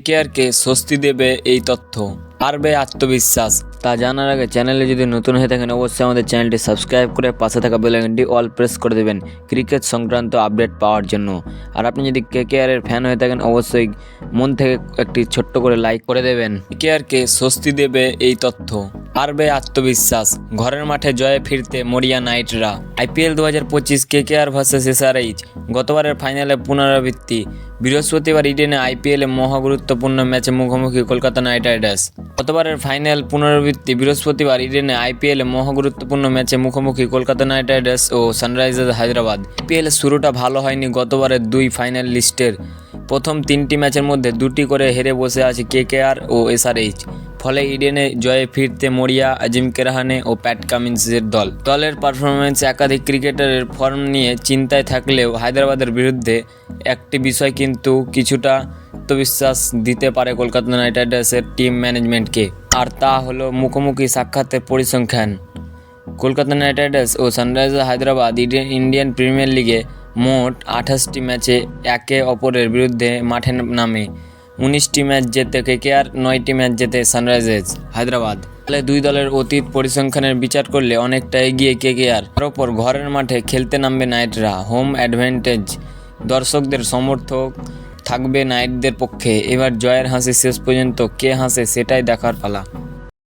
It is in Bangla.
কেকেআরকে স্বস্তি দেবে এই তথ্য, বাড়বে আত্মবিশ্বাস। তা জানার আগে চ্যানেলে যদি নতুন হয়ে থাকেন অবশ্যই আমাদের চ্যানেলটি সাবস্ক্রাইব করে পাশে থাকা বেল আইকনটি অল প্রেস করে দেবেন ক্রিকেট সংক্রান্ত আপডেট পাওয়ার জন্য। আর আপনি যদি কেকেআরের ফ্যান হয়ে থাকেন অবশ্যই মন থেকে একটি ছোট্ট করে লাইক করে দেবেন। কেকেআরকে স্বস্তি দেবে এই তথ্য, বাড়বে আত্মবিশ্বাস। ঘরের মাঠে জয়ে ফিরতে মরিয়া নাইটরা। IPL 2025 কেকেআর ভার্সেস SRH গতবারের ফাইনালে পুনরাবৃত্তি। বৃহস্পতিবার ইডেনে IPL-এ মহা গুরুত্বপূর্ণ ম্যাচে মুখোমুখি কলকাতা নাইট রাইডার্স। গতবারের ফাইনাল পুনরাবৃত্তি বৃহস্পতিবার ইডেনে IPL-এ মহা গুরুত্বপূর্ণ ম্যাচে মুখোমুখি কলকাতা নাইট রাইডার্স ও সানরাইজার্স হায়দ্রাবাদ। IPL-এর শুরুটা ভালো হয়নি গতবারের দুই ফাইনালিস্টের। প্রথম তিনটি ম্যাচের মধ্যে দুটি করে হেরে বসে আছে কেকেআর ও SRH। ফলে ইডেনে জয়ে ফিরতে মরিয়া আজিঙ্ক্য রাহানে ও প্যাট কামিন্সের দলের পারফরম্যান্স একাধিক ক্রিকেটারের ফর্ম নিয়ে চিন্তায় থাকলেও হায়দ্রাবাদের বিরুদ্ধে একটি বিষয় কিন্তু কিছুটা আত্মবিশ্বাস দিতে পারে কলকাতা নাইট রাইডার্সের টিম ম্যানেজমেন্টকে, আর তা হলো মুখোমুখি সাক্ষাতের পরিসংখ্যান। কলকাতা নাইট রাইডার্স ও সানরাইজার্স হায়দ্রাবাদ ইন্ডিয়ান প্রিমিয়ার লিগে মোট 28টি ম্যাচে একে অপরের বিরুদ্ধে মাঠে নামে। 19টি ম্যাচ জেতে কেকেআর, 9টি ম্যাচ জেতে সানরাইজার্স হায়দ্রাবাদ। ফলে দুই দলের অতীত পরিসংখ্যানের বিচার করলে অনেকটা এগিয়ে কেকেআর। তার ওপর ঘরের মাঠে খেলতে নামবে নাইটরা, হোম অ্যাডভান্টেজ। দর্শকদের সমর্থক থাকবে নাইটদের পক্ষে। এবার জয়ের হাসি শেষ পর্যন্ত কে হাসে সেটাই দেখার পালা।